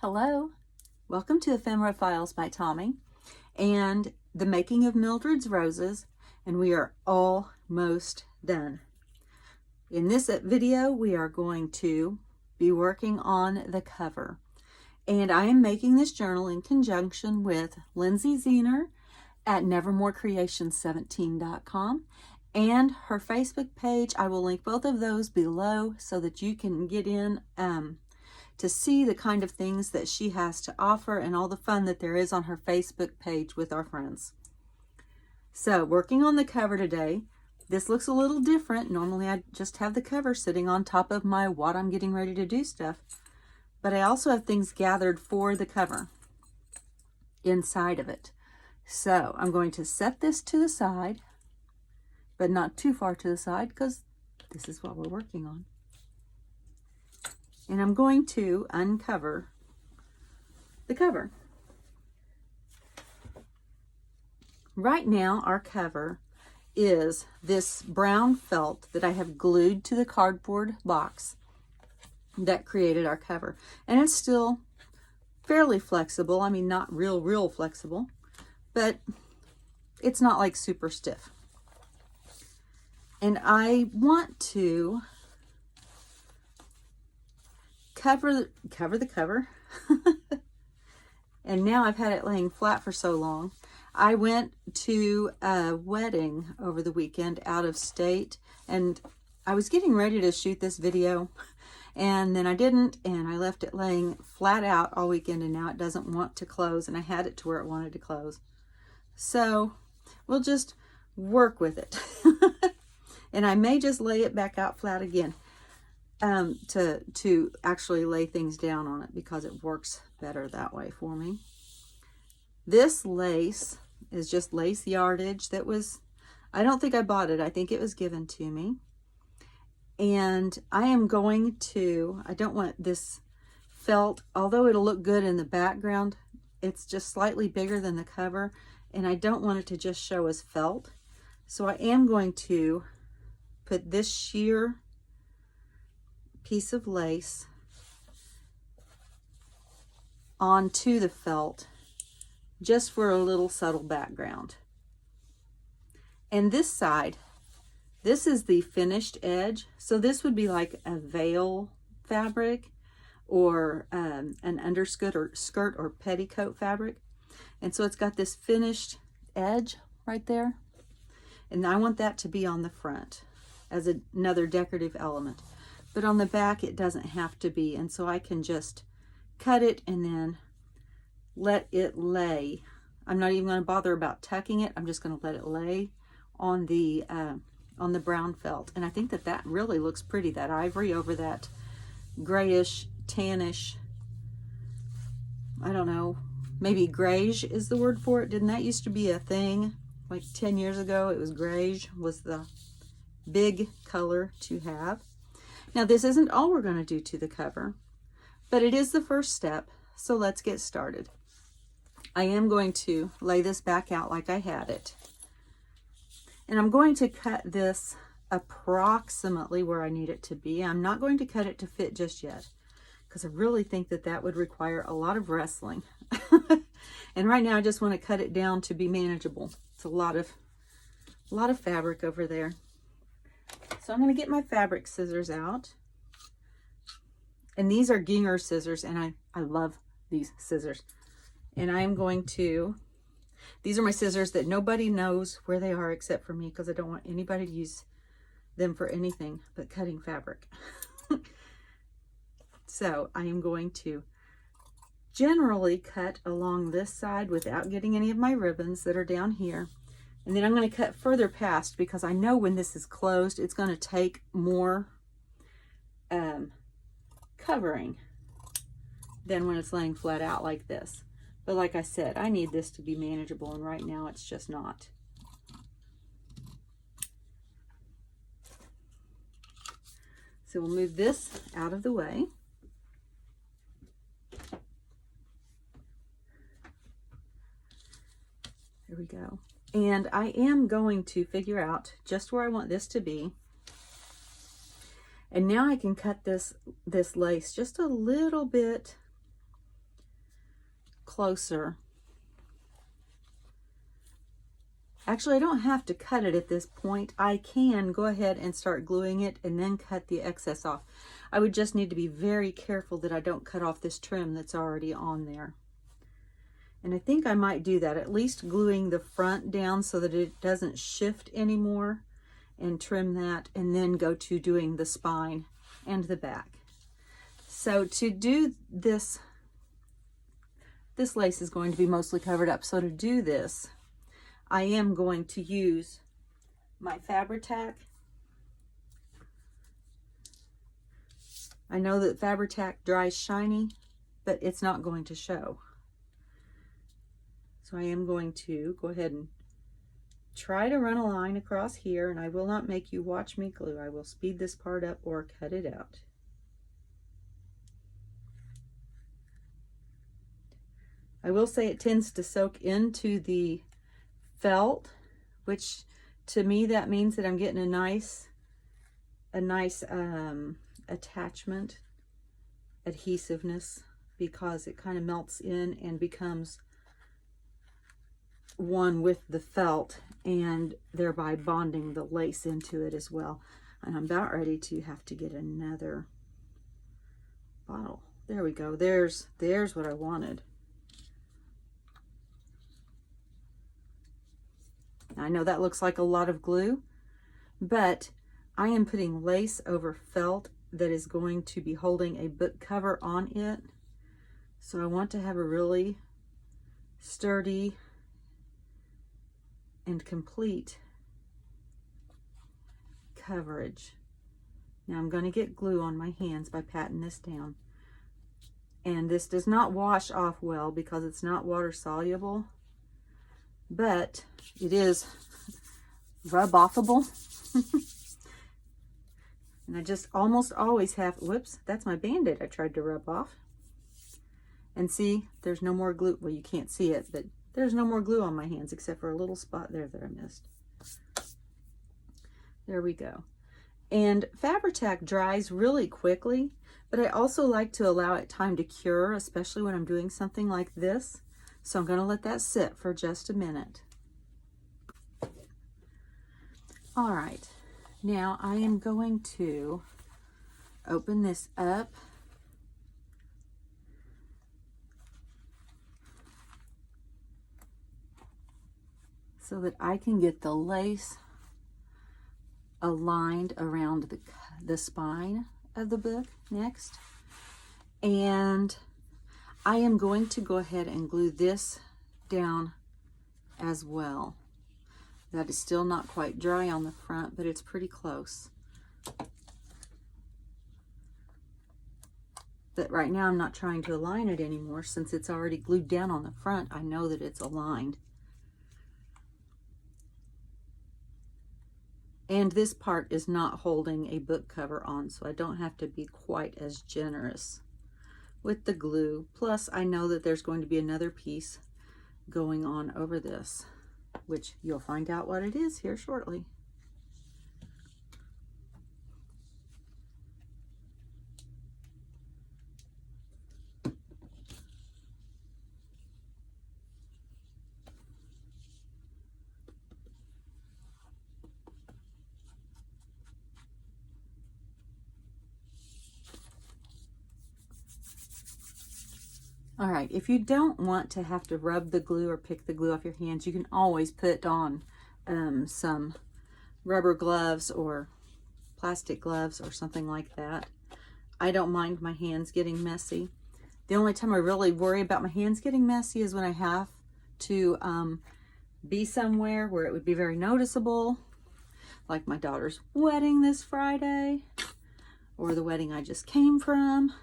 Hello, welcome to Ephemera Files by Tommy and the making of Mildred's roses, and we are almost done. In this video we are going to be working on the cover, and I am making this journal in conjunction with Lindsay Zehner at nevermorecreation17.com and her Facebook page. I will link both of those below so that you can get in to see the kind of things that she has to offer and all the fun that there is on her Facebook page with our friends. So, working on the cover today. This looks a little different. Normally I just have the cover sitting on top of my what I'm getting ready to do stuff. But I also have things gathered for the cover inside of it. So I'm going to set this to the side, but not too far to the side because this is what we're working on. And I'm going to uncover the cover. Right now, our cover is this brown felt that I have glued to the cardboard box that created our cover. And it's still fairly flexible. I mean, not real flexible, but it's not like super stiff. And I want to cover the cover. And now I've had it laying flat for so long. I went to a wedding over the weekend out of state, and I was getting ready to shoot this video, and then I didn't, and I left it laying flat out all weekend, and now it doesn't want to close, and I had it to where it wanted to close. So we'll just work with it. And I may just lay it back out flat again to actually lay things down on it, because it works better that way for me. This lace is just lace yardage that was, I don't think I bought it. I think it was given to me. And I am going to, I don't want this felt, although it'll look good in the background, it's just slightly bigger than the cover, and I don't want it to just show as felt. So I am going to put this sheer piece of lace onto the felt just for a little subtle background. And this side, this is the finished edge. So this would be like a veil fabric or an underskirt or skirt or petticoat fabric. And so it's got this finished edge right there. And I want that to be on the front as another decorative element. But on the back, it doesn't have to be. And so I can just cut it and then let it lay. I'm not even going to bother about tucking it. I'm just going to let it lay on the brown felt. And I think that that really looks pretty, that ivory over that grayish, tannish, I don't know, maybe greige is the word for it. Didn't that used to be a thing? Like 10 years ago, it was greige was the big color to have. Now, this isn't all we're going to do to the cover, but it is the first step, so let's get started. I am going to lay this back out like I had it, and I'm going to cut this approximately where I need it to be. I'm not going to cut it to fit just yet, because I really think that that would require a lot of wrestling. And right now I just want to cut it down to be manageable. It's a lot of fabric over there. So I'm going to get my fabric scissors out. And these are Ginger scissors, and I love these scissors. And I'm going to, these are my scissors that nobody knows where they are except for me, because I don't want anybody to use them for anything but cutting fabric. So I am going to generally cut along this side without getting any of my ribbons that are down here. And then I'm going to cut further past, because I know when this is closed, it's going to take more covering than when it's laying flat out like this. But like I said, I need this to be manageable, and right now it's just not. So we'll move this out of the way. There we go. And I am going to figure out just where I want this to be. And now I can cut this lace just a little bit closer. Actually, I don't have to cut it at this point. I can go ahead and start gluing it and then cut the excess off. I would just need to be very careful that I don't cut off this trim that's already on there. And I think I might do that, at least gluing the front down so that it doesn't shift anymore, and trim that, and then go to doing the spine and the back. So to do this, this lace is going to be mostly covered up. So to do this, I am going to use my Fabri-Tac. I know that Fabri-Tac dries shiny, but it's not going to show. So I am going to go ahead and try to run a line across here, and I will not make you watch me glue. I will speed this part up or cut it out. I will say it tends to soak into the felt, which to me that means that I'm getting a nice attachment, adhesiveness, because it kind of melts in and becomes one with the felt, and thereby bonding the lace into it as well. And I'm about ready to have to get another bottle. There we go. There's what I wanted. I know that looks like a lot of glue, but I am putting lace over felt that is going to be holding a book cover on it. So I want to have a really sturdy and complete coverage. Now I'm going to get glue on my hands by patting this down. And this does not wash off well because it's not water soluble, but it is rub-offable. And I just almost always have, whoops, that's my Band-Aid I tried to rub off. And see, there's no more glue. Well, you can't see it, but there's no more glue on my hands except for a little spot there that I missed. There we go. And Fabri-Tac dries really quickly, but I also like to allow it time to cure, especially when I'm doing something like this. So I'm going to let that sit for just a minute. All right, now I am going to open this up. So that I can get the lace aligned around the spine of the book next. And I am going to go ahead and glue this down as well. That is still not quite dry on the front, but it's pretty close. But right now I'm not trying to align it anymore since it's already glued down on the front. I know that it's aligned. And this part is not holding a book cover on, so I don't have to be quite as generous with the glue. Plus, I know that there's going to be another piece going on over this, which you'll find out what it is here shortly. All right, if you don't want to have to rub the glue or pick the glue off your hands, you can always put on some rubber gloves or plastic gloves or something like that. I don't mind my hands getting messy. The only time I really worry about my hands getting messy is when I have to be somewhere where it would be very noticeable, like my daughter's wedding this Friday, or the wedding I just came from.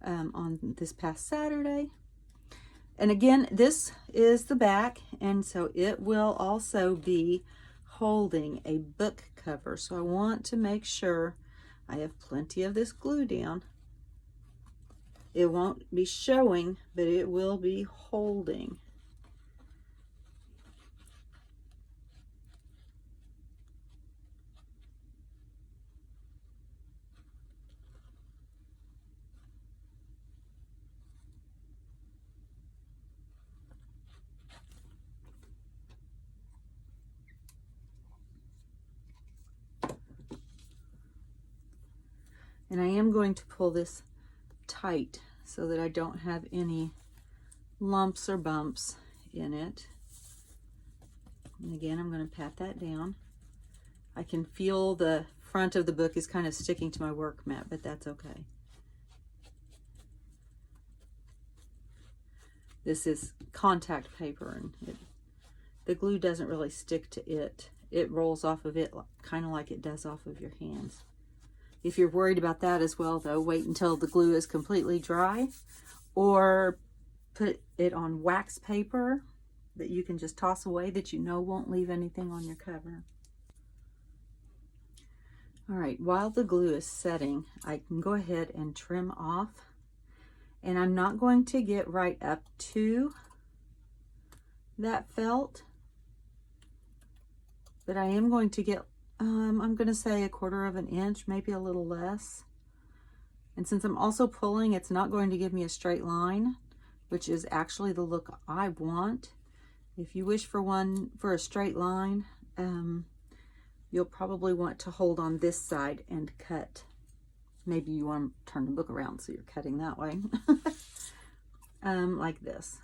On this past Saturday. And again, this is the back, and so it will also be holding a book cover. So I want to make sure I have plenty of this glue down. It won't be showing, but it will be holding. And I am going to pull this tight so that I don't have any lumps or bumps in it. And again, I'm going to pat that down. I can feel the front of the book is kind of sticking to my work mat, but that's okay. This is contact paper, and the glue doesn't really stick to it. It rolls off of it kind of like it does off of your hands. If you're worried about that as well, though, wait until the glue is completely dry, or put it on wax paper that you can just toss away that you know won't leave anything on your cover. All right, while the glue is setting, I can go ahead and trim off. And I'm not going to get right up to that felt, but I am going to get, I'm going to say 1/4 of an inch, maybe a little less. And since I'm also pulling, it's not going to give me a straight line, which is actually the look I want. If you wish for a straight line, you'll probably want to hold on this side and cut. Maybe you want to turn the book around so you're cutting that way. Like this.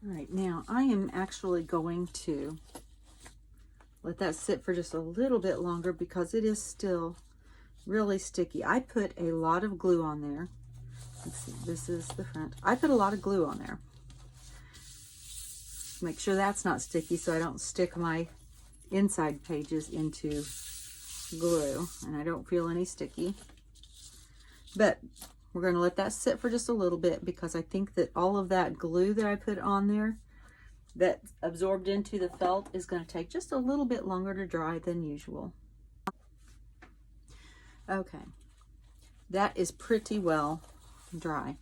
All right, now I am actually going to let that sit for just a little bit longer because it is still really sticky. I put a lot of glue on there. Let's see, this is the front. I put a lot of glue on there. Make sure that's not sticky so I don't stick my inside pages into glue and I don't feel any sticky. But we're going to let that sit for just a little bit because I think that all of that glue that I put on there that absorbed into the felt is going to take just a little bit longer to dry than usual. Okay, that is pretty well dry.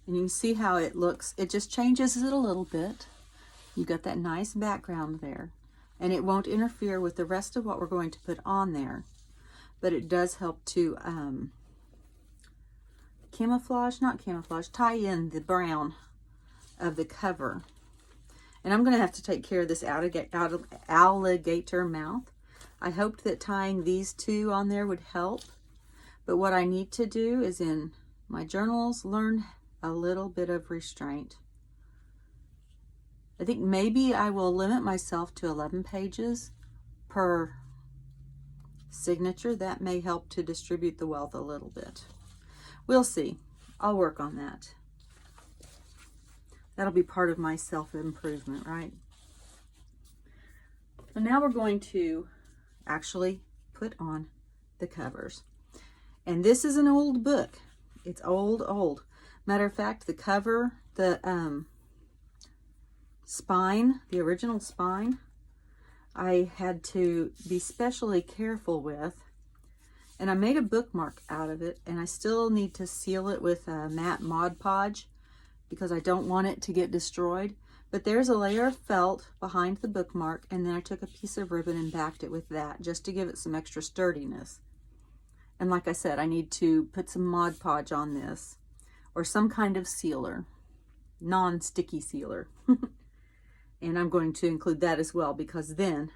And you can see how it looks. It just changes it a little bit. You got that nice background there. And it won't interfere with the rest of what we're going to put on there. But it does help to tie in the brown of the cover. And I'm going to have to take care of this alligator mouth. I hoped that tying these two on there would help. But what I need to do is in my journals learn a little bit of restraint. I think maybe I will limit myself to 11 pages per signature. That may help to distribute the wealth a little bit. We'll see. I'll work on that. That'll be part of my self-improvement, right? So now we're going to actually put on the covers. And this is an old book. It's old. Matter of fact, the cover, the spine, the original spine, I had to be specially careful with. And I made a bookmark out of it, and I still need to seal it with a matte Mod Podge because I don't want it to get destroyed. But there's a layer of felt behind the bookmark, and then I took a piece of ribbon and backed it with that just to give it some extra sturdiness. And like I said, I need to put some Mod Podge on this or some kind of sealer, non-sticky sealer. And I'm going to include that as well because then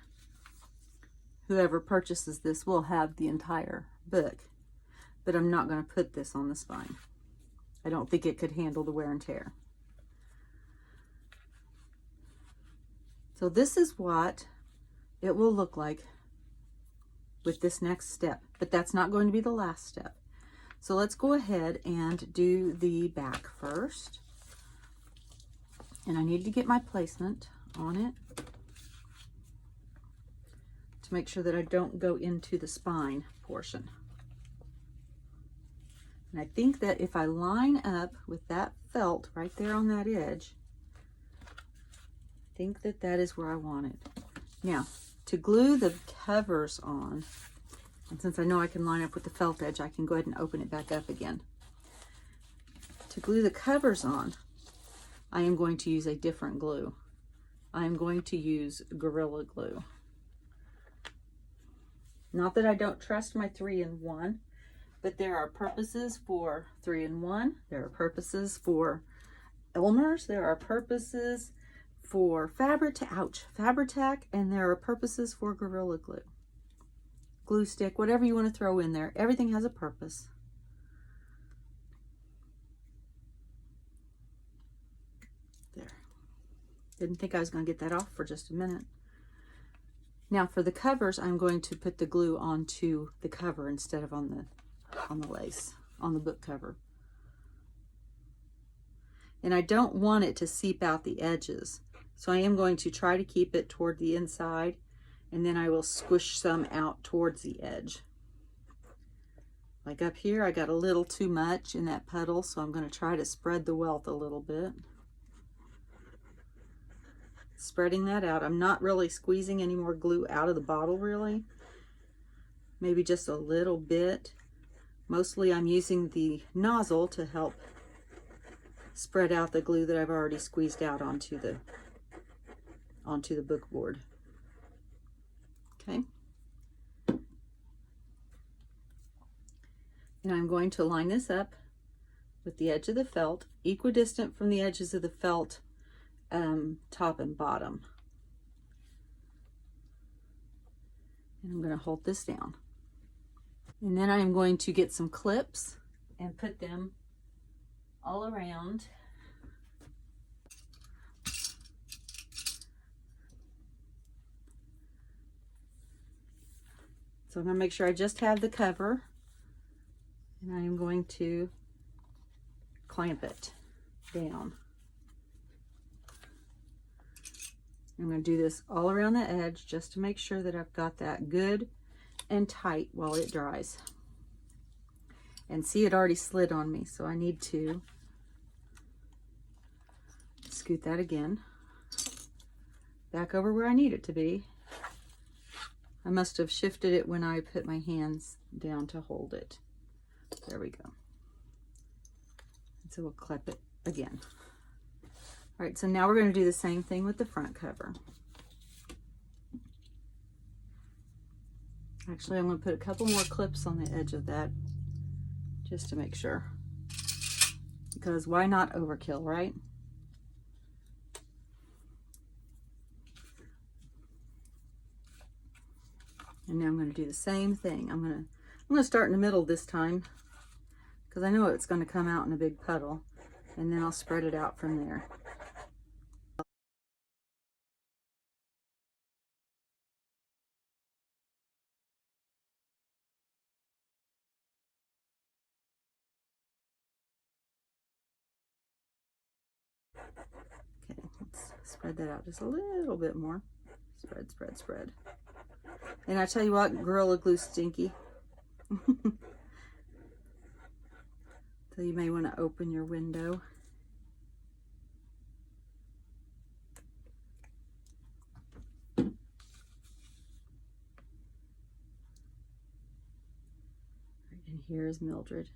whoever purchases this will have the entire book. But I'm not going to put this on the spine. I don't think it could handle the wear and tear. So this is what it will look like with this next step, but that's not going to be the last step. So let's go ahead and do the back first. And I need to get my placement on it to make sure that I don't go into the spine portion. And I think that if I line up with that felt right there on that edge, I think that that is where I want it. Now, to glue the covers on, and since I know I can line up with the felt edge, I can go ahead and open it back up again. To glue the covers on, I am going to use a different glue. I am going to use Gorilla Glue. Not that I don't trust my 3-in-1, but there are purposes for 3-in-1. There are purposes for Elmer's. There are purposes for Fabri-Tac, and there are purposes for Gorilla Glue. Glue stick, whatever you want to throw in there. Everything has a purpose. There. Didn't think I was going to get that off for just a minute. Now for the covers, I'm going to put the glue onto the cover instead of on the lace, on the book cover. And I don't want it to seep out the edges. So I am going to try to keep it toward the inside, and then I will squish some out towards the edge. Like up here, I got a little too much in that puddle, so I'm going to try to spread the wealth a little bit. Spreading that out. I'm not really squeezing any more glue out of the bottle, really. Maybe just a little bit. Mostly I'm using the nozzle to help spread out the glue that I've already squeezed out onto the book board. Okay. And I'm going to line this up with the edge of the felt, equidistant from the edges of the felt, top and bottom. And I'm going to hold this down. And then I'm going to get some clips and put them all around. So I'm going to make sure I just have the cover, and I am going to clamp it down. I'm going to do this all around the edge just to make sure that I've got that good and tight while it dries. And see, it already slid on me, so I need to scoot that again back over where I need it to be. I must have shifted it when I put my hands down to hold it. There we go. And so we'll clip it again. All right, so now we're going to do the same thing with the front cover. Actually, I'm going to put a couple more clips on the edge of that just to make sure. Because why not overkill, right? And now I'm going to do the same thing. I'm going to start in the middle this time because I know it's going to come out in a big puddle, and then I'll spread it out from there. Okay, let's spread that out just a little bit more. Spread, spread, spread. And I tell you what, Gorilla Glue stinky. So you may want to open your window. And here is Mildred.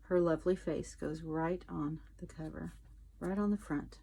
Her lovely face goes right on the cover, right on the front.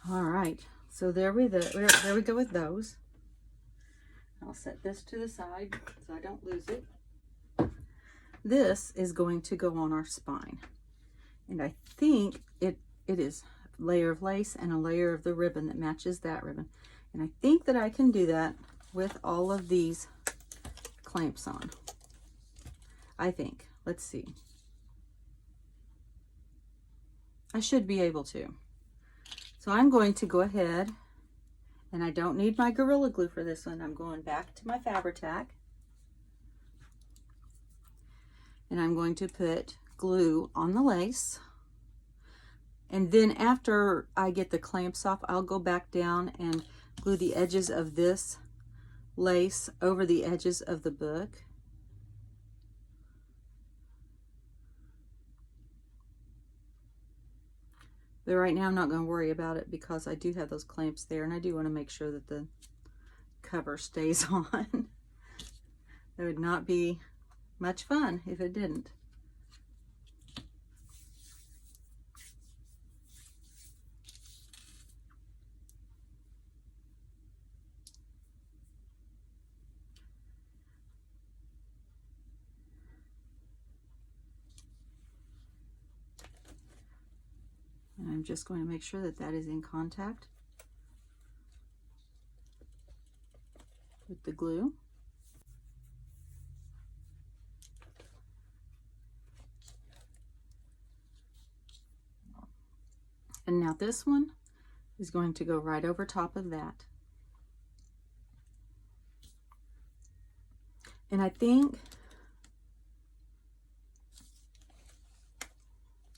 All right, so there we go with those. I'll set this to the side so I don't lose it. This is going to go on our spine, and I think it is a layer of lace and a layer of the ribbon that matches that ribbon, and I think that I can do that with all of these clamps on. I think. Let's see. I should be able to. So I'm going to go ahead, and I don't need my Gorilla Glue for this one. I'm going back to my Fabri-Tac, and I'm going to put glue on the lace And then after I get the clamps off, I'll go back down and glue the edges of this lace over the edges of the book. But right now I'm not going to worry about it because I do have those clamps there, and I do want to make sure that the cover stays on. It would not be much fun if it didn't. And I'm just going to make sure that that is in contact with the glue. And now this one is going to go right over top of that. And I think,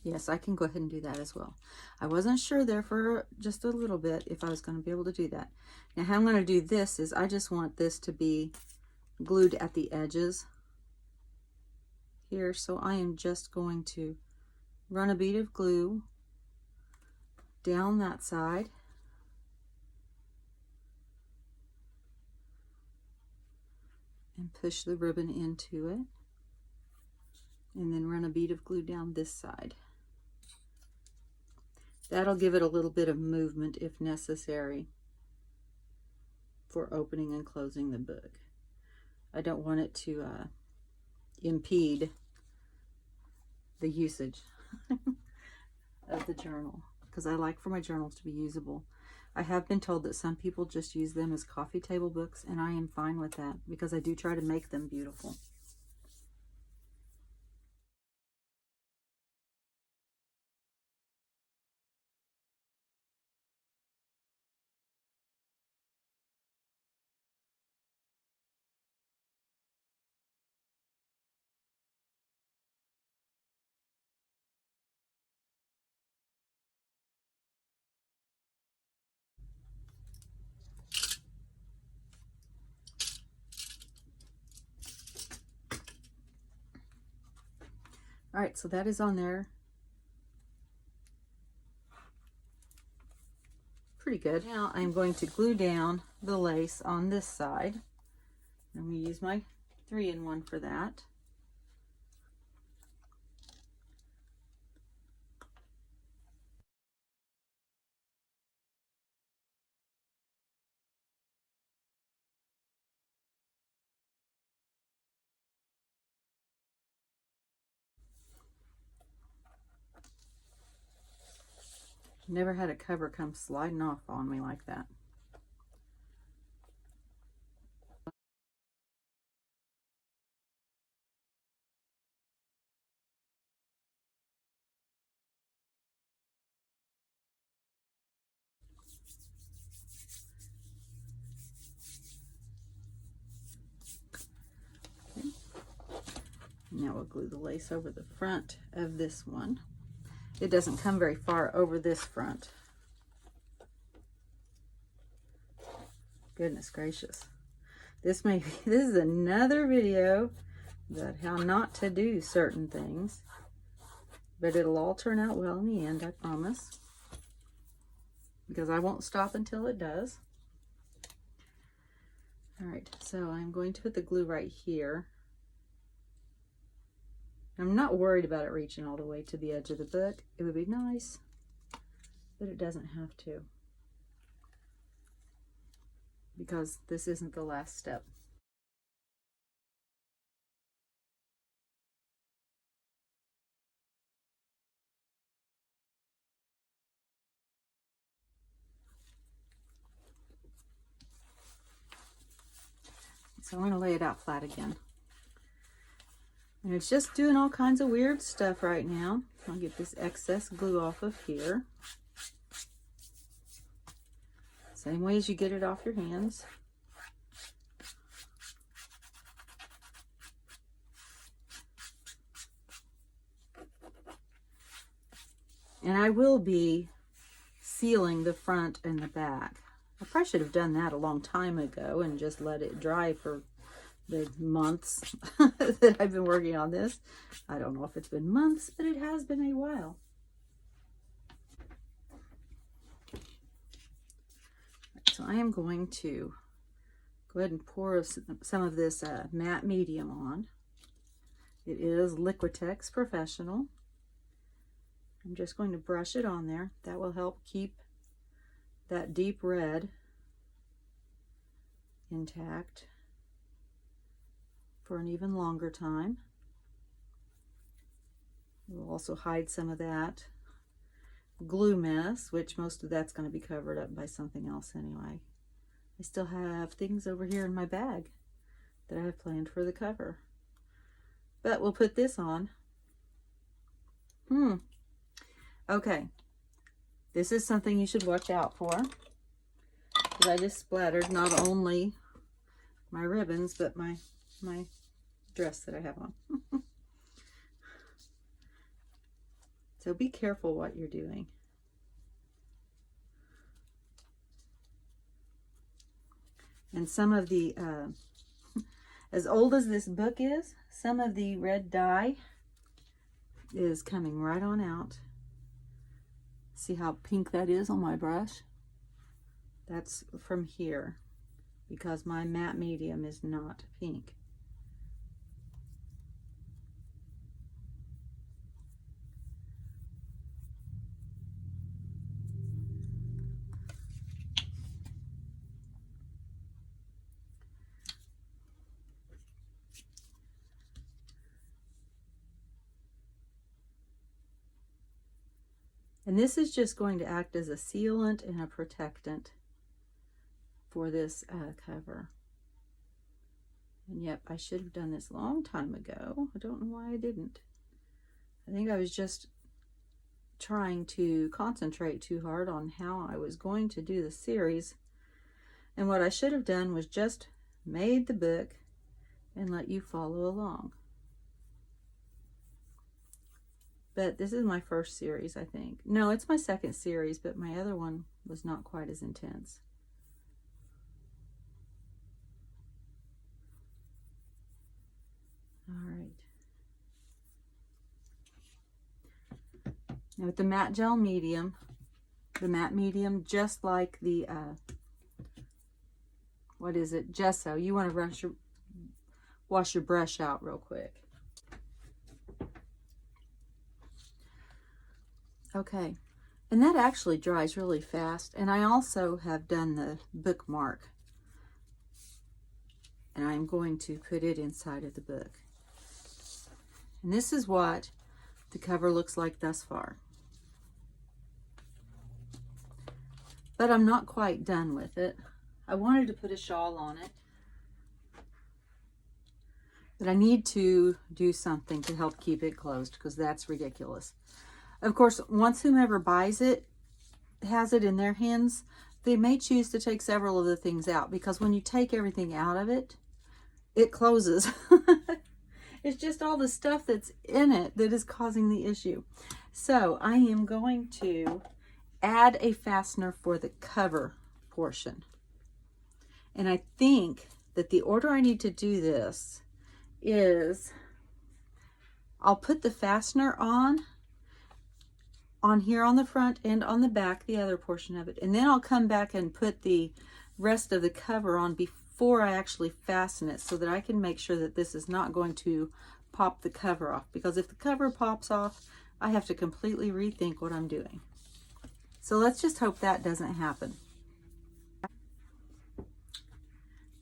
yes, I can go ahead and do that as well. I wasn't sure there for just a little bit if I was going to be able to do that. Now how I'm going to do this is I just want this to be glued at the edges here. So I am just going to run a bead of glue down that side. And push the ribbon into it. And then run a bead of glue down this side. That'll give it a little bit of movement if necessary for opening and closing the book. I don't want it to impede the usage of the journal, because I like for my journals to be usable. I have been told that some people just use them as coffee table books, and I am fine with that because I do try to make them beautiful. All right, so that is on there. Pretty good. Now I'm going to glue down the lace on this side. I'm going to use my 3-in-1 for that. Never had a cover come sliding off on me like that. Okay. Now we'll glue the lace over the front of this one. It doesn't come very far over this front. Goodness gracious. This is another video about how not to do certain things, but it'll all turn out well in the end, I promise, because I won't stop until it does. All right, so I'm going to put the glue right here. I'm not worried about it reaching all the way to the edge of the book. It would be nice, but it doesn't have to, because this isn't the last step. So I'm going to lay it out flat again. And it's just doing all kinds of weird stuff right now. I'll get this excess glue off of here. Same way as you get it off your hands. And I will be sealing the front and the back. I probably should have done that a long time ago and just let it dry for the months that I've been working on this. I don't know if it's been months, but it has been a while. So I am going to go ahead and pour some of this matte medium on. It is Liquitex Professional. I'm just going to brush it on there. That will help keep that deep red intact for an even longer time. It will also hide some of that glue mess, which most of that's going to be covered up by something else anyway. I still have things over here in my bag that I have planned for the cover. But we'll put this on. Okay. This is something you should watch out for, because I just splattered not only my ribbons, but my dress that I have on. So be careful what you're doing. And some of the, as old as this book is, some of the red dye is coming right on out. See how pink that is on my brush? That's from here, because my matte medium is not pink. And this is just going to act as a sealant and a protectant for this cover. And yep, I should have done this a long time ago. I don't know why I didn't. I think I was just trying to concentrate too hard on how I was going to do the series. And what I should have done was just made the book and let you follow along. But this is my first series, I think. No, it's my second series, but my other one was not quite as intense. All right. Now with the matte gel medium, just like the, what is it, gesso, you want to wash your brush out real quick. Okay, and that actually dries really fast. And I also have done the bookmark, and I'm going to put it inside of the book. And this is what the cover looks like thus far. But I'm not quite done with it. I wanted to put a shawl on it, but I need to do something to help keep it closed, because that's ridiculous. Of course, once whomever buys it has it in their hands, they may choose to take several of the things out, because when you take everything out of it, it closes. It's just all the stuff that's in it that is causing the issue. So I am going to add a fastener for the cover portion. And I think that the order I need to do this is I'll put the fastener on here on the front and on the back, the other portion of it. And then I'll come back and put the rest of the cover on before I actually fasten it, so that I can make sure that this is not going to pop the cover off. Because if the cover pops off, I have to completely rethink what I'm doing. So let's just hope that doesn't happen.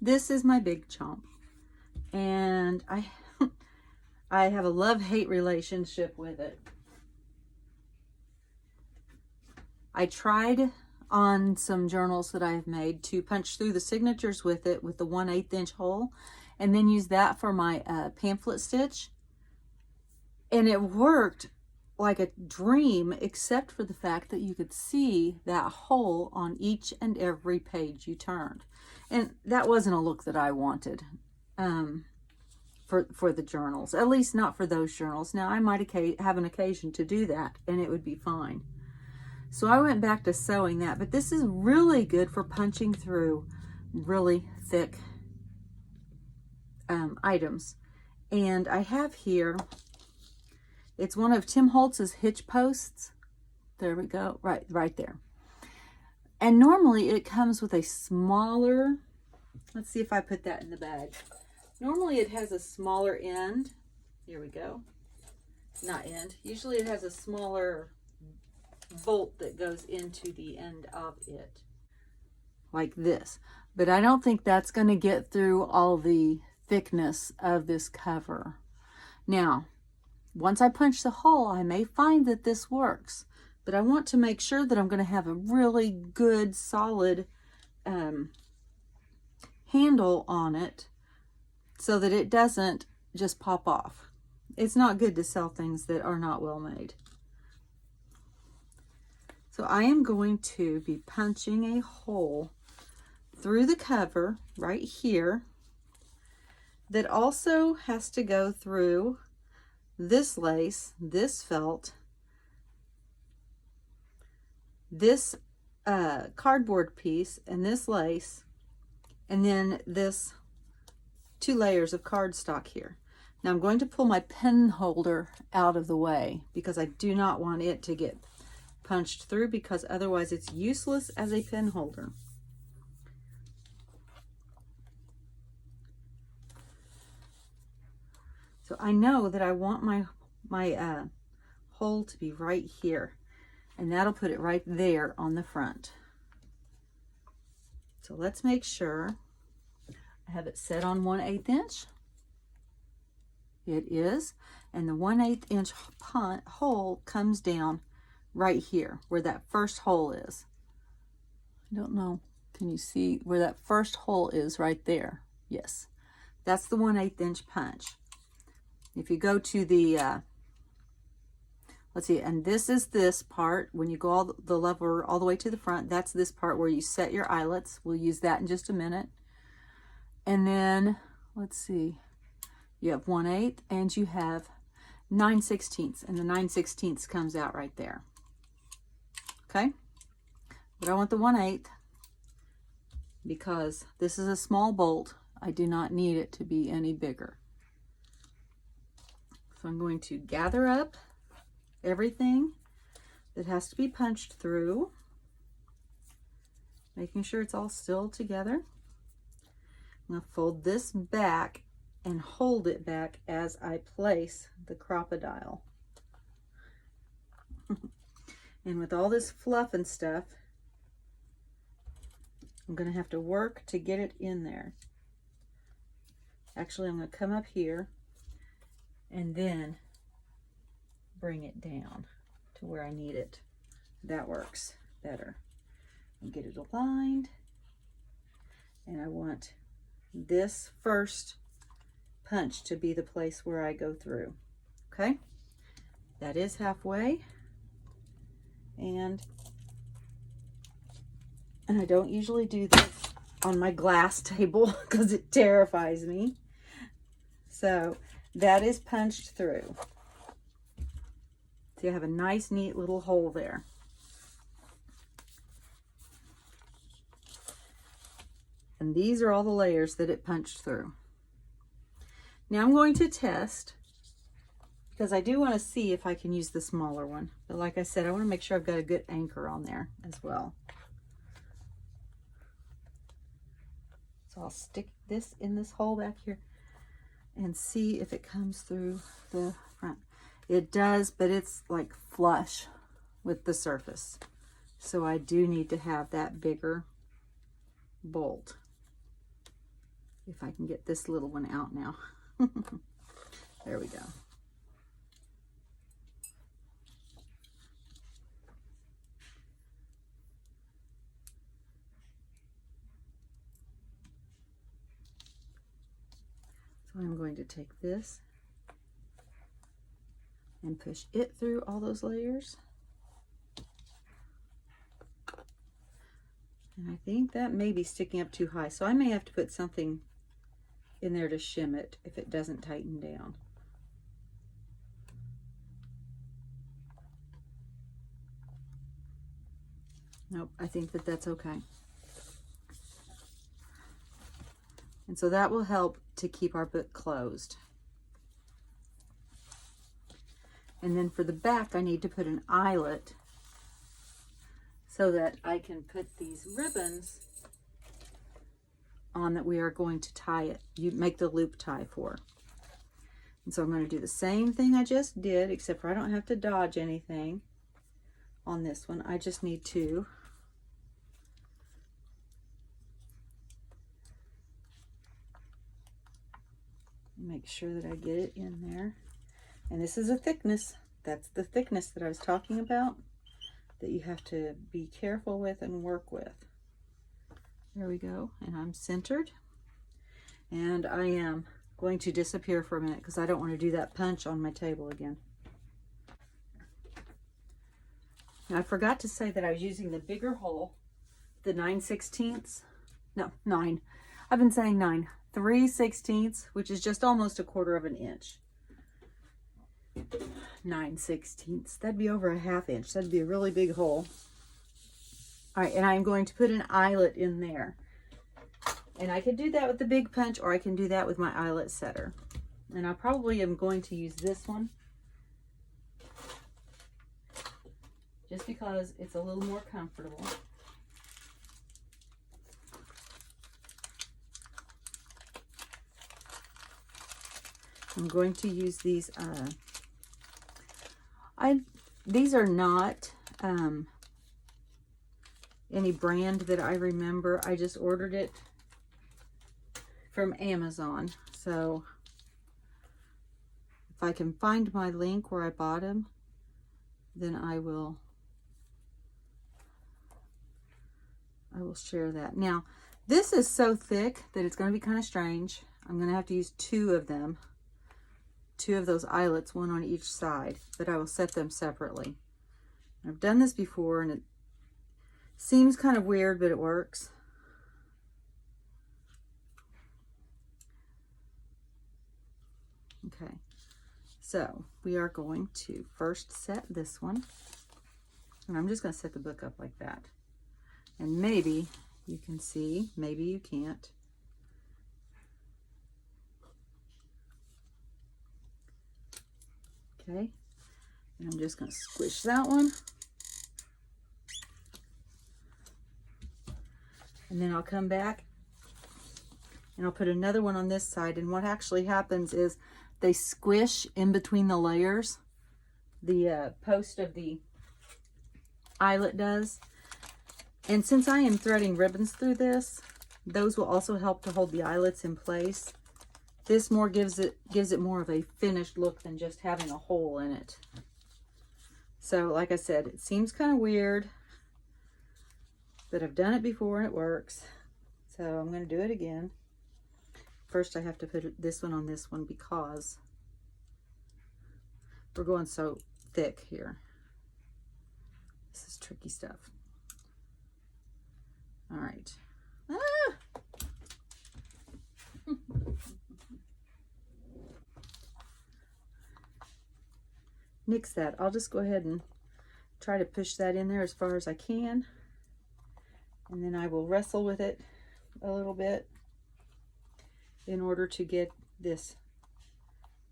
This is my big chomp. And I have a love-hate relationship with it. I tried on some journals that I have made to punch through the signatures with it with the 1/8 inch hole, and then use that for my pamphlet stitch. And it worked like a dream, except for the fact that you could see that hole on each and every page you turned. And that wasn't a look that I wanted. for the journals, at least not for those journals. Now I might have an occasion to do that and it would be fine. So I went back to sewing that, but this is really good for punching through really thick items. And I have here, it's one of Tim Holtz's hitch posts. There we go, right there. And normally it comes with a smaller, let's see if I put that in the bag. Normally it has a smaller end. Here we go. Not end. Usually it has a smaller bolt that goes into the end of it. Like this. But I don't think that's going to get through all the thickness of this cover. Now, once I punch the hole, I may find that this works. But I want to make sure that I'm going to have a really good, solid handle on it so that it doesn't just pop off. It's not good to sell things that are not well made. So I am going to be punching a hole through the cover right here that also has to go through this lace, this felt, this cardboard piece, and this lace, and then this 2 layers of cardstock here. Now I'm going to pull my pen holder out of the way because I do not want it to get punched through, because otherwise it's useless as a pen holder. So I know that I want my hole to be right here, and that'll put it right there on the front. So let's make sure I have it set on 1/8 inch. It is, and the 1/8 inch hole comes down right here where that first hole is. I don't know, can you see where that first hole is? Right there. Yes, that's the 1/8 inch punch. If you go to the let's see, and this is this part when you go the lever all the way to the front. That's this part where you set your eyelets. We'll use that in just a minute. And then let's see, you have 1/8 and you have 9/16, and the 9/16 comes out right there. Okay, but I want the 1/8 because this is a small bolt. I do not need it to be any bigger. So I'm going to gather up everything that has to be punched through, making sure it's all still together. I'm going to fold this back and hold it back as I place the crocodile. And with all this fluff and stuff, I'm going to have to work to get it in there. Actually, I'm going to come up here and then bring it down to where I need it. That works better. And get it aligned. And I want this first punch to be the place where I go through. Okay, that is halfway. And I don't usually do this on my glass table because it terrifies me. So that is punched through. So you have a nice, neat little hole there. And these are all the layers that it punched through. Now I'm going to test, because I do want to see if I can use the smaller one. But like I said, I want to make sure I've got a good anchor on there as well. So I'll stick this in this hole back here and see if it comes through the front. It does, but it's like flush with the surface. So I do need to have that bigger bolt. If I can get this little one out now. There we go. So I'm going to take this and push it through all those layers. And I think that may be sticking up too high, so I may have to put something in there to shim it if it doesn't tighten down. Nope, I think that that's okay. And so that will help to keep our book closed. And then for the back, I need to put an eyelet so that I can put these ribbons on that we are going to tie it. You make the loop tie for. And so I'm going to do the same thing I just did, except for I don't have to dodge anything on this one. I just need to make sure that I get it in there. And this is a thickness. That's the thickness that I was talking about, that you have to be careful with and work with. There we go. And I'm centered. And I am going to disappear for a minute because I don't want to do that punch on my table again. Now, I forgot to say that I was using the bigger hole, the 9/16. No, 9. I've been saying 9. 3/16, which is just almost a 1/4 of an inch. 9/16. That'd be over a 1/2 inch. That'd be a really big hole. All right, and I'm going to put an eyelet in there. And I can do that with the big punch, or I can do that with my eyelet setter. And I probably am going to use this one, just because it's a little more comfortable. I'm going to use these. These are not any brand that I remember. I just ordered it from Amazon. So if I can find my link where I bought them, then I will share that. Now, this is so thick that it's going to be kind of strange. I'm going to have to use 2 of them. 2 of those eyelets, 1 on each side, but I will set them separately. I've done this before and it seems kind of weird, but it works. Okay, so we are going to first set this one, and I'm just going to set the book up like that. And maybe you can see, maybe you can't. Okay, and I'm just going to squish that one. And then I'll come back and I'll put another one on this side. And what actually happens is they squish in between the layers. The post of the eyelet does. And since I am threading ribbons through this, those will also help to hold the eyelets in place. This more gives it more of a finished look than just having a hole in it. So like I said, it seems kind of weird, but I've done it before and it works. So I'm going to do it again. First I have to put this one on this one because we're going so thick here. This is tricky stuff. All right. Ah! Nix that. I'll just go ahead and try to push that in there as far as I can. And then I will wrestle with it a little bit in order to get this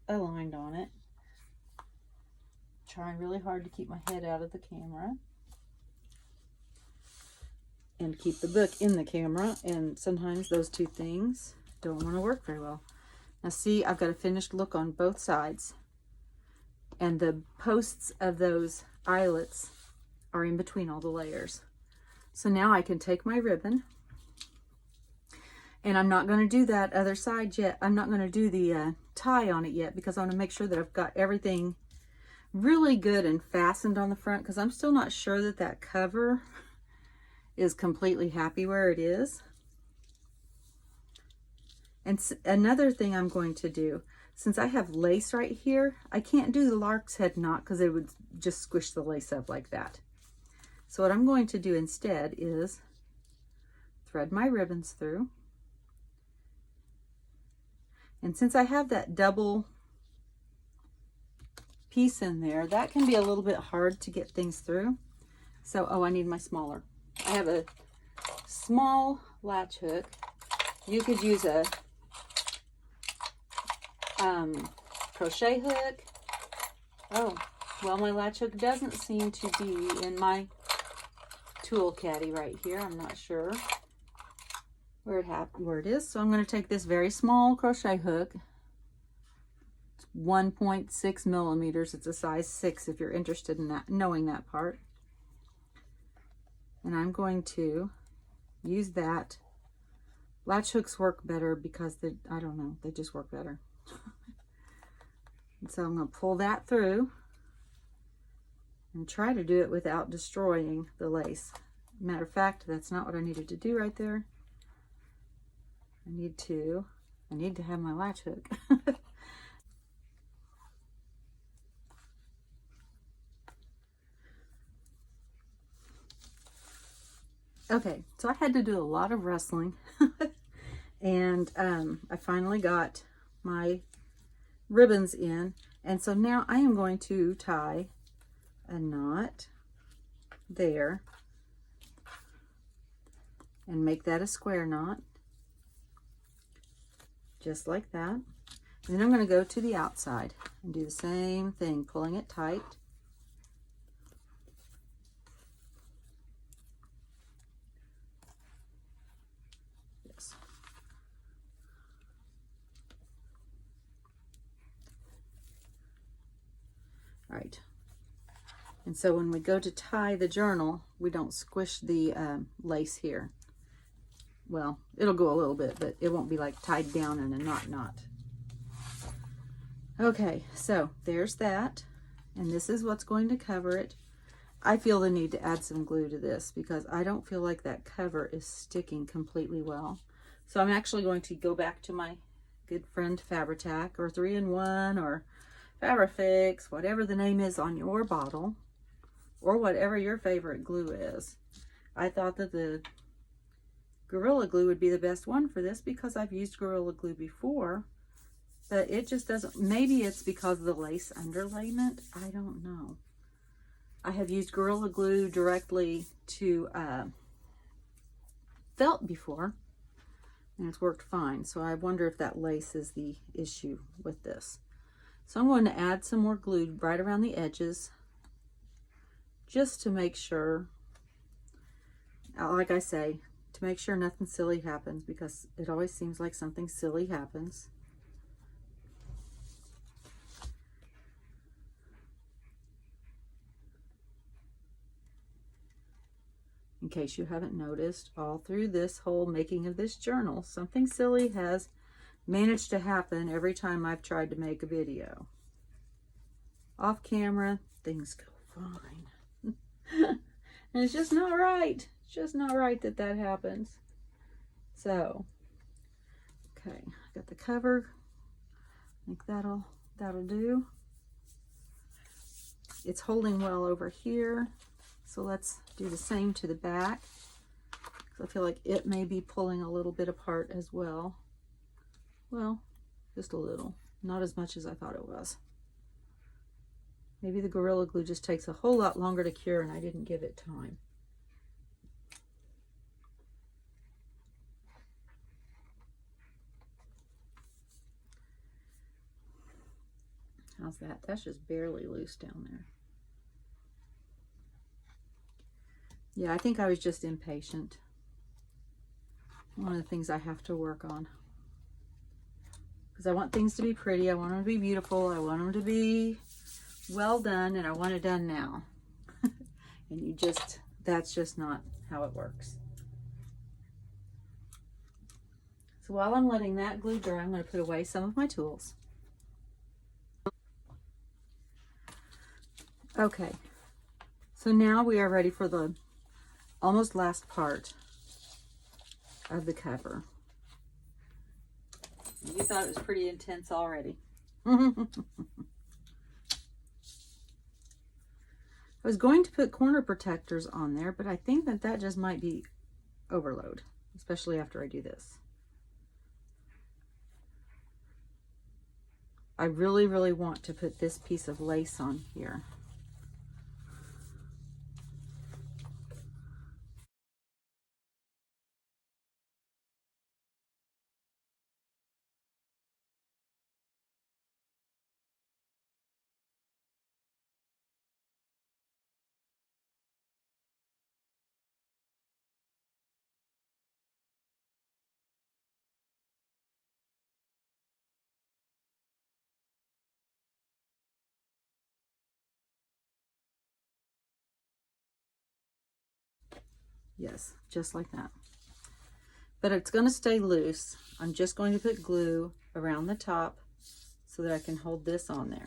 aligned on it. Trying really hard to keep my head out of the camera and keep the book in the camera, and sometimes those two things don't want to work very well. Now see, I've got a finished look on both sides, and the posts of those eyelets are in between all the layers. So now I can take my ribbon, and I'm not going to do that other side yet. I'm not going to do the tie on it yet because I want to make sure that I've got everything really good and fastened on the front, because I'm still not sure that that cover is completely happy where it is. And another thing I'm going to do, since I have lace right here, I can't do the lark's head knot because it would just squish the lace up like that. So what I'm going to do instead is thread my ribbons through. And since I have that double piece in there, that can be a little bit hard to get things through. So, oh, I need my smaller. I have a small latch hook. You could use a crochet hook. Oh, well, my latch hook doesn't seem to be in my tool caddy right here. I'm not sure where it is. So I'm going to take this very small crochet hook. It's 1.6 millimeters. It's a size 6 if you're interested in that, knowing that part. And I'm going to use that. Latch hooks work better because I don't know, they just work better. And so I'm going to pull that through and try to do it without destroying the lace. Matter of fact, that's not what I needed to do right there. I need to have my latch hook. Okay, so I had to do a lot of wrestling and I finally got my ribbons in, and so now I am going to tie a knot there and make that a square knot, just like that. And then I'm going to go to the outside and do the same thing, pulling it tight. Yes. All right. And so when we go to tie the journal, we don't squish the lace here. Well, it'll go a little bit, but it won't be like tied down in a knot. Okay, so there's that. And this is what's going to cover it. I feel the need to add some glue to this because I don't feel like that cover is sticking completely well. So I'm actually going to go back to my good friend Fabri-Tac or 3-in-1 or Fabrifix, whatever the name is on your bottle, or whatever your favorite glue is. I thought that the Gorilla Glue would be the best one for this because I've used Gorilla Glue before, but it just doesn't, maybe it's because of the lace underlayment, I don't know. I have used Gorilla Glue directly to felt before, and it's worked fine. So I wonder if that lace is the issue with this. So I'm going to add some more glue right around the edges, just to make sure, like I say, to make sure nothing silly happens, because it always seems like something silly happens. In case you haven't noticed, all through this whole making of this journal, something silly has managed to happen every time I've tried to make a video. Off camera, things go fine. And it's just not right. It's just not right that that happens. So, okay, I got the cover. I think that'll do. It's holding well over here. So let's do the same to the back. I feel like it may be pulling a little bit apart as well. Well, just a little. Not as much as I thought it was. Maybe the Gorilla Glue just takes a whole lot longer to cure and I didn't give it time. How's that? That's just barely loose down there. Yeah, I think I was just impatient. One of the things I have to work on. Because I want things to be pretty. I want them to be beautiful. I want them to be well done. And I want it done now. And that's just not how it works. So while I'm letting that glue dry, I'm going to put away some of my tools. Okay. So now we are ready for the almost last part of the cover. You thought it was pretty intense already. I was going to put corner protectors on there, but I think that just might be overload, especially after I do this. I really, really want to put this piece of lace on here. Yes, just like that. But it's going to stay loose. I'm just going to put glue around the top so that I can hold this on there.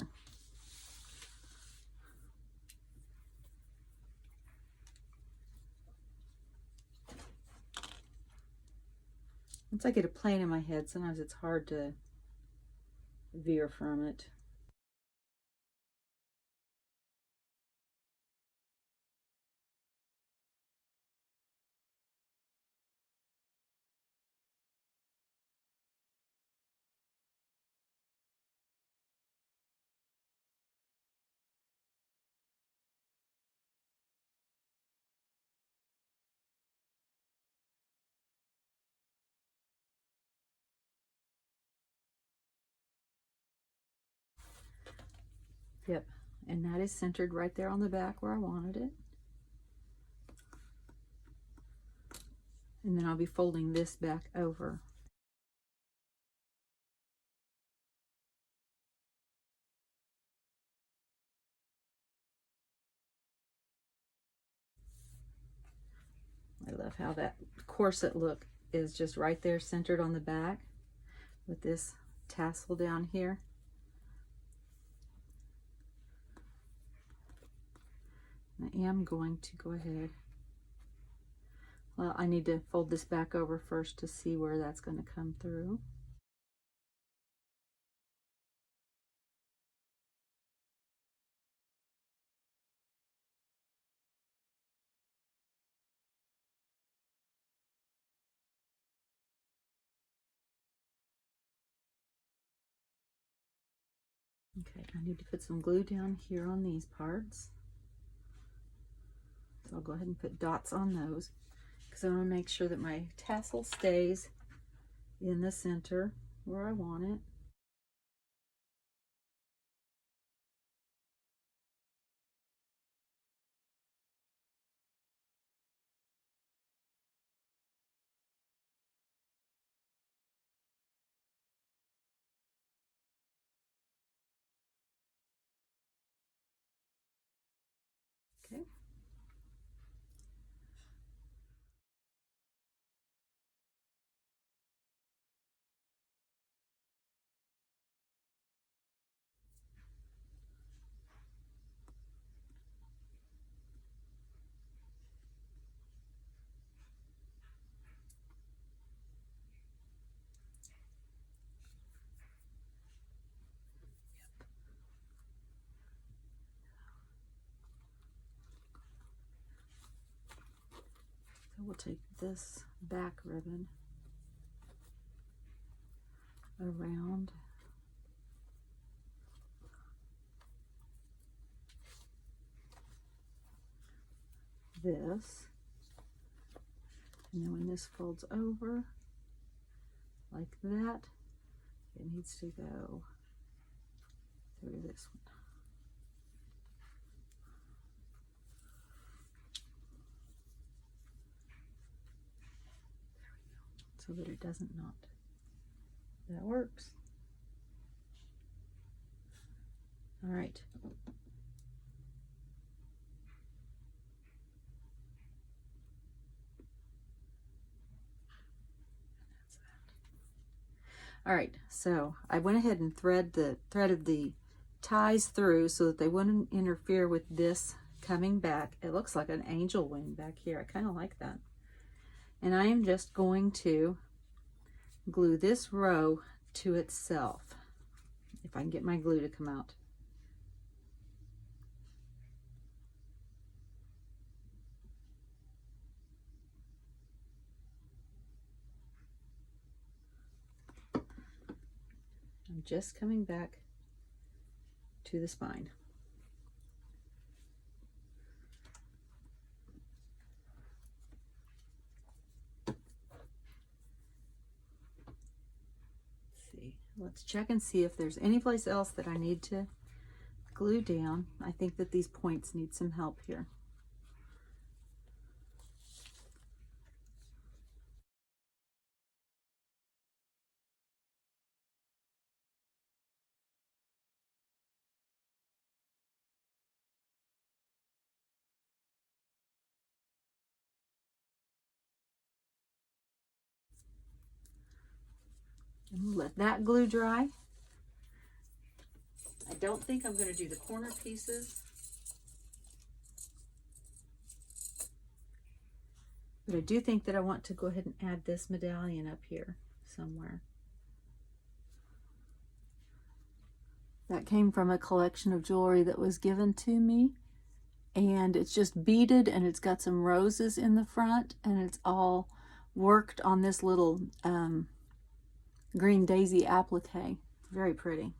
Once I get a plan in my head, sometimes it's hard to veer from it. Yep, and that is centered right there on the back where I wanted it. And then I'll be folding this back over. I love how that corset look is just right there centered on the back with this tassel down here. I am going to go ahead. Well, I need to fold this back over first to see where that's going to come through. Okay, I need to put some glue down here on these parts. So I'll go ahead and put dots on those because I want to make sure that my tassel stays in the center where I want it. Okay. So we'll take this back ribbon around this, and then when this folds over like that, it needs to go through this one. So that it doesn't knot. That works. All right. All right, so I went ahead and threaded the ties through so that they wouldn't interfere with this coming back. It looks like an angel wing back here. I kind of like that. And I am just going to glue this row to itself, if I can get my glue to come out. I'm just coming back to the spine. Let's check and see if there's any place else that I need to glue down. I think that these points need some help here. And we'll let that glue dry. I don't think I'm going to do the corner pieces, but I do think that I want to go ahead and add this medallion up here somewhere. That came from a collection of jewelry that was given to me, and it's just beaded, and it's got some roses in the front, and it's all worked on this little green daisy applique. Very pretty.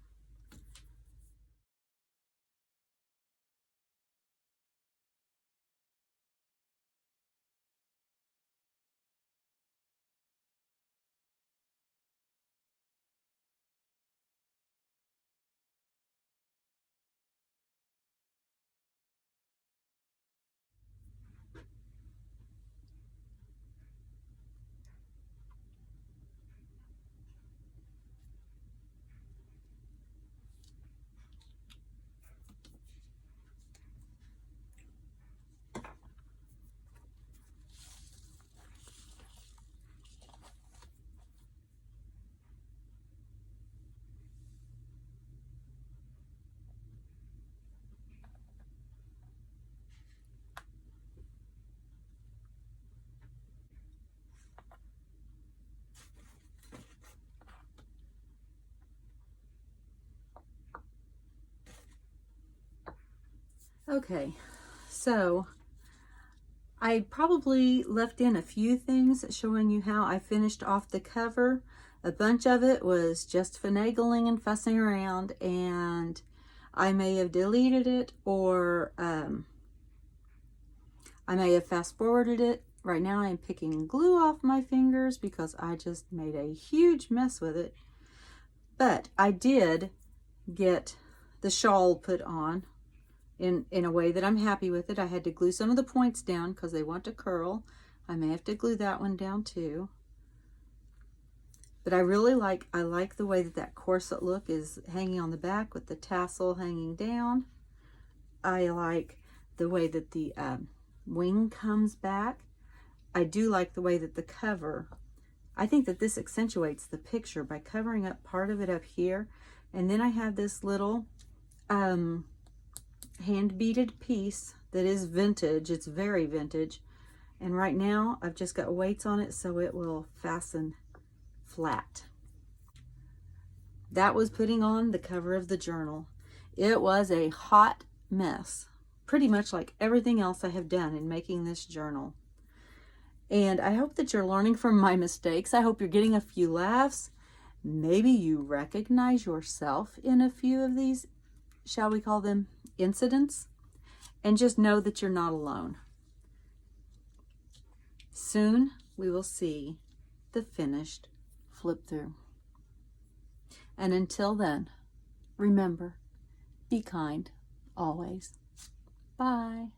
Okay, so I probably left in a few things showing you how I finished off the cover. A bunch of it was just finagling and fussing around, and I may have deleted it, or I may have fast forwarded it. Right now I'm picking glue off my fingers because I just made a huge mess with it. But I did get the shawl put on in a way that I'm happy with it. I had to glue some of the points down because they want to curl. I may have to glue that one down too. But I like the way that that corset look is hanging on the back with the tassel hanging down. I like the way that the wing comes back. I do like the way that the cover, I think that this accentuates the picture by covering up part of it up here. And then I have this little hand beaded piece that is vintage. It's very vintage. And right now I've just got weights on it so it will fasten flat. That was putting on the cover of the journal. It was a hot mess, pretty much like everything else I have done in making this journal. And I hope that you're learning from my mistakes. I hope you're getting a few laughs. Maybe you recognize yourself in a few of these, shall we call them, incidents, and just know that you're not alone. Soon we will see the finished flip through. And until then, remember, be kind always. Bye.